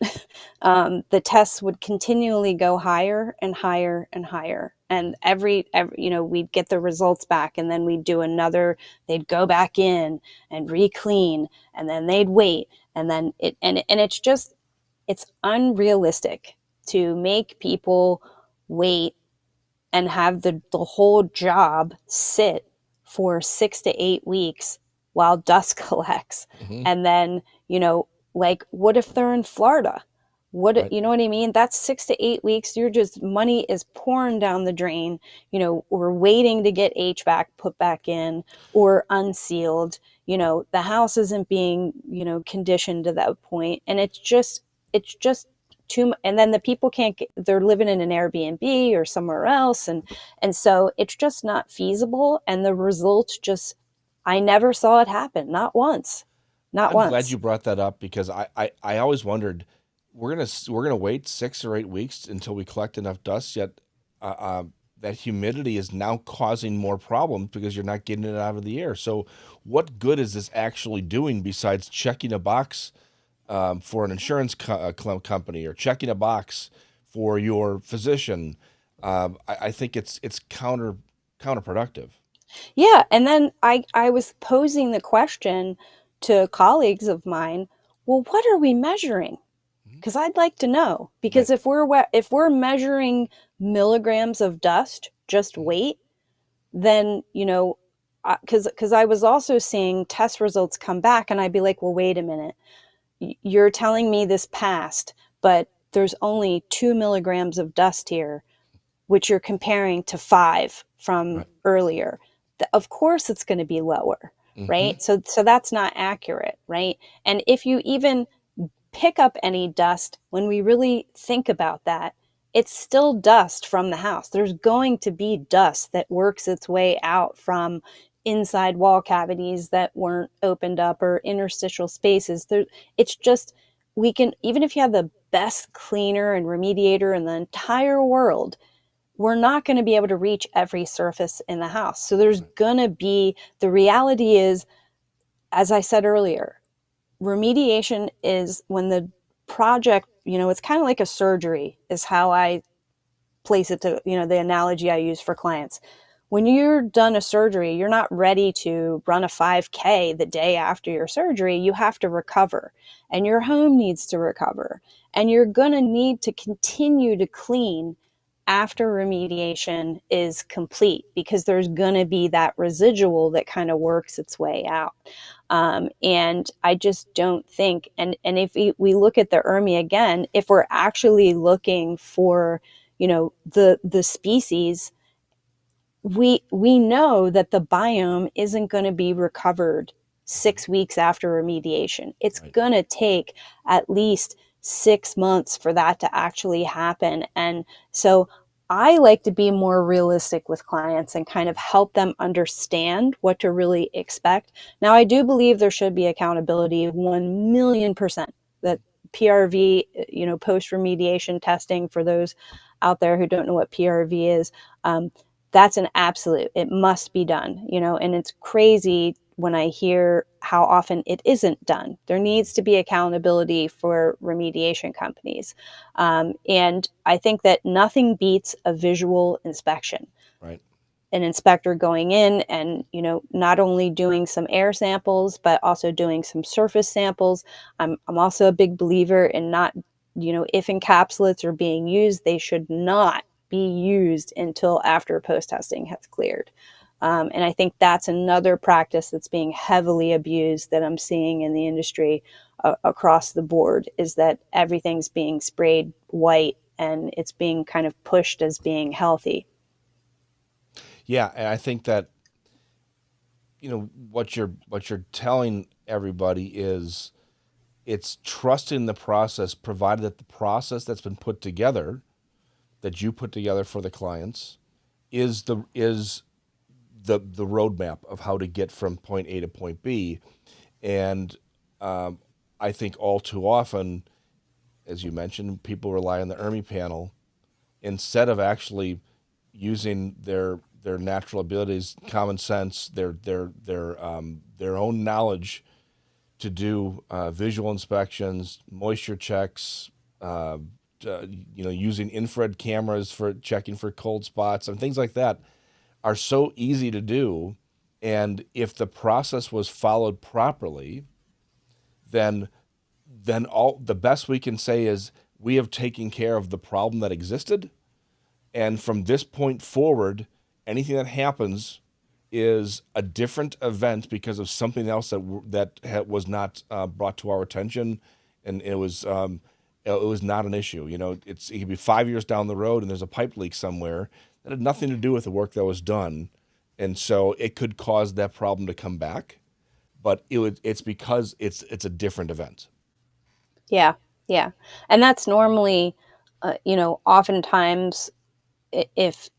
B: the tests would continually go higher and higher and higher. And we'd get the results back, and then we'd do another, they'd go back in and re-clean, and then they'd wait, and then it's just, it's unrealistic to make people wait and have the whole job sit for 6 to 8 weeks while dust collects.
A: Hmm.
B: And then, like, what if they're in Florida?
A: Right.
B: You know what I mean? That's 6 to 8 weeks. You're just, money is pouring down the drain. We're waiting to get HVAC put back in or unsealed. The house isn't being, conditioned to that point. And it's just too, and then the people can't get, they're living in an Airbnb or somewhere else, and so it's just not feasible, and the results just, I never saw it happen, not once, not
A: I'm glad
B: once.
A: you brought that up because I always wondered, we're gonna wait 6 or 8 weeks until we collect enough dust. Yet uh, uh, that humidity is now causing more problems because you're not getting it out of the air. So what good is this actually doing besides checking a box for an insurance company or checking a box for your physician? I think it's counterproductive.
B: Yeah, and then I was posing the question to colleagues of mine, well, what are we measuring?
A: Mhm.
B: Because I'd like to know,
A: Right.
B: because if we're measuring milligrams of dust, just
A: Mhm.
B: weight, then, because I was also seeing test results come back, and I'd be like, well, wait a minute, you're telling me this passed, but there's only 2 milligrams of dust here, which you're comparing to 5 from
A: Right.
B: earlier. Of course, it's going to be lower,
A: Hmm.
B: right? So that's not accurate, right? And if you even pick up any dust, when we really think about that, it's still dust from the house. There's going to be dust that works its way out from inside wall cavities that weren't opened up, or interstitial spaces. It's just, we can, even if you have the best cleaner and remediator in the entire world, we're not going to be able to reach every surface in the house. So there's
A: Right.
B: going to be, the reality is, as I said earlier, remediation is when the project, it's kind of like a surgery, is how I place it to, the analogy I use for clients. When you're done a surgery, you're not ready to run a 5K the day after your surgery. You have to recover, and your home needs to recover. And you're going to need to continue to clean after remediation is complete, because there's going to be that residual that kind of works its way out. And I just don't think, and if we look at the ERMI again, if we're actually looking for, the species, we know that the biome isn't going to be recovered
A: Mhm.
B: 6 weeks after remediation. It's
A: Right.
B: going to take at least 6 months for that to actually happen. And so I like to be more realistic with clients and kind of help them understand what to really expect. Now, I do believe there should be accountability, 1,000,000%, that PRV, post remediation testing, for those out there who don't know what PRV is, that's an absolute, it must be done, and it's crazy when I hear how often it isn't done. There
A: Mhm.
B: needs to be accountability for remediation companies. And I think that nothing beats a visual inspection,
A: Right.
B: an inspector going in and, not only doing some air samples but also doing some surface samples. I'm also a big believer in not, if encapsulates are being used, they should not be used until after post testing has cleared. And I think that's another practice that's being heavily abused, that I'm seeing in the industry across the board, is that everything's being sprayed white and it's being kind of pushed as being healthy.
A: Yeah, and I think that what you're telling everybody is it's trusting the process, provided that the process that's been put together, that you put together for the clients, is the roadmap of how to get from point A to point B. And um, I think all too often, as you mentioned, people rely on the ERMI panel instead of actually using their natural abilities, common sense, their own knowledge to do visual inspections, moisture checks, using infrared cameras for checking for cold spots and things like that are so easy to do. And if the process was followed properly, then all the best we can say is we have taken care of the problem that existed. And from this point forward, anything that happens is a different event because of something else that was not brought to our attention, and it was not an issue. It could be 5 years down the road, and there's a pipe leak somewhere that had nothing to do with the work that was done, and so it could cause that problem to come back. But it's because it's a different event.
B: Yeah, yeah, and that's normally, oftentimes if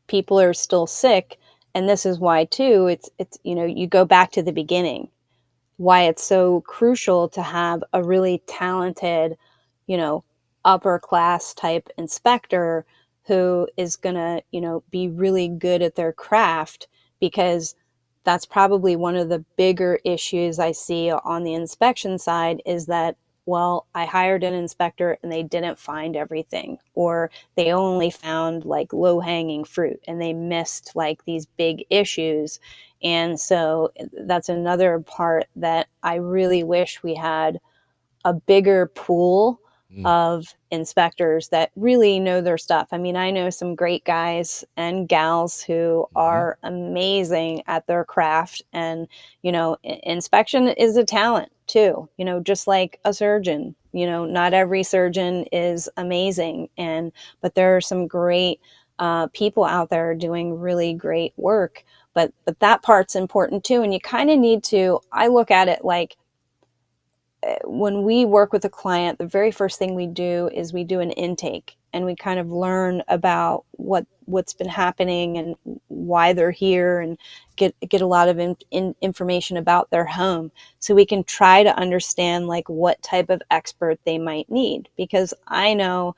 B: people are still sick, and this is why too, it's you go back to the beginning, why it's so crucial to have a really talented, you know, upper class type inspector who is going to, be really good at their craft, because that's probably one of the bigger issues I see on the inspection side is that, well, I hired an inspector and they didn't find everything, or they only found like low hanging fruit and they missed like these big issues. And so that's another part that I really wish we had a bigger pool
A: Mm.
B: of inspectors that really know their stuff. I mean, I know some great guys and gals who
A: Hmm.
B: are amazing at their craft. And, inspection is a talent too, just like a surgeon. Not every surgeon is amazing. But there are some great people out there doing really great work. But that part's important too. And you kind of need to, I look at it like, when we work with a client, the very first thing we do is we do an intake, and we kind of learn about what's been happening and why they're here, and get a lot of information about their home, so we can try to understand like what type of expert they might need. Because I know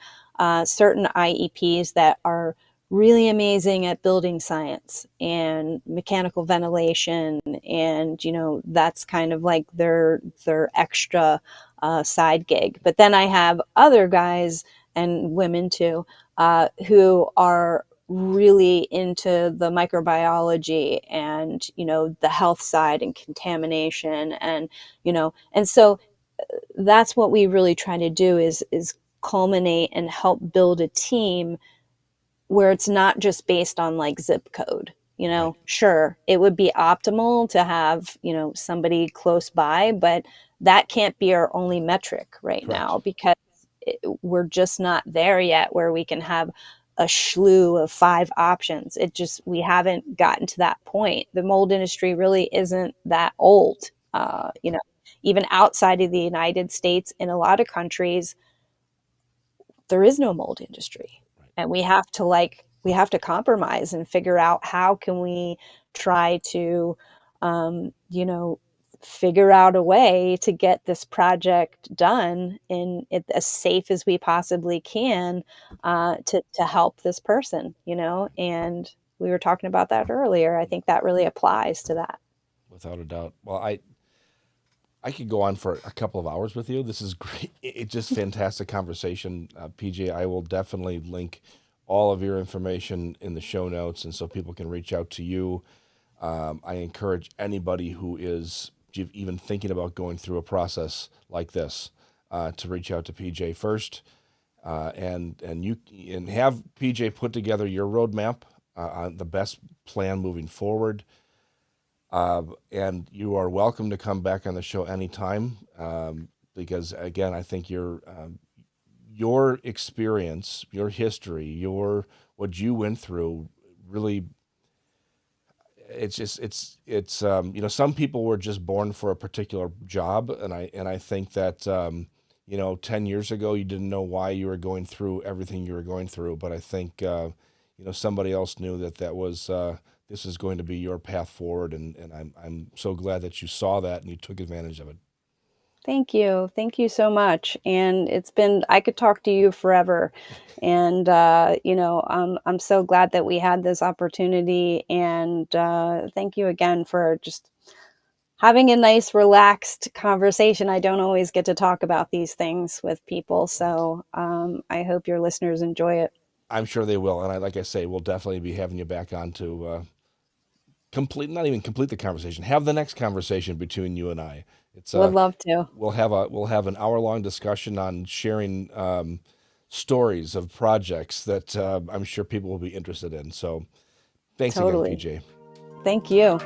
B: certain IEPs that are really amazing at building science and mechanical ventilation, and that's kind of like their extra side gig. But then I have other guys and women too, who are really into the microbiology and the health side and contamination, and so that's what we really try to do is culminate and help build a team where it's not just based on like zip code.
A: Right.
B: Sure, it would be optimal to have, somebody close by, but that can't be our only metric right
A: Correct.
B: now, because we're just not there yet where we can have a slew of five options. We haven't gotten to that point. The mold industry really isn't that old. Even outside of the United States, in a lot of countries, there is no mold industry,
A: Right.
B: and we have to compromise and figure out how can we try to um, you know figure out a way to get this project done in it as safe as we possibly can, to help this person, and we were talking about that earlier. I think that really applies to that.
A: Without a doubt. Well, I could go on for a couple of hours with you. This is great. It's just fantastic conversation. PJ, I will definitely link all of your information in the show notes, and so people can reach out to you. I encourage anybody who is even thinking about going through a process like this to reach out to PJ first, and have PJ put together your roadmap on the best plan moving forward. And you are welcome to come back on the show anytime, because again, I think your experience, your history, your what you went through, really, it's just some people were just born for a particular job, and I think that 10 years ago you didn't know why you were going through everything you were going through, but I think somebody else knew that was this is going to be your path forward, and I'm so glad that you saw that and you took advantage of it.
B: Thank you. Thank you so much. And I could talk to you forever. And, I'm so glad that we had this opportunity. And thank you again for just having a nice, relaxed conversation. I don't always get to talk about these things with people, so I hope your listeners enjoy it.
A: I'm sure they will. And like I say, we'll definitely be having you back on to not even complete the conversation, have the next conversation between you and I. It's
B: Would love to.
A: we'll have an hour-long discussion on sharing stories of projects that I'm sure people will be interested in. So thanks again,
B: Totally.
A: PJ.
B: Thank you.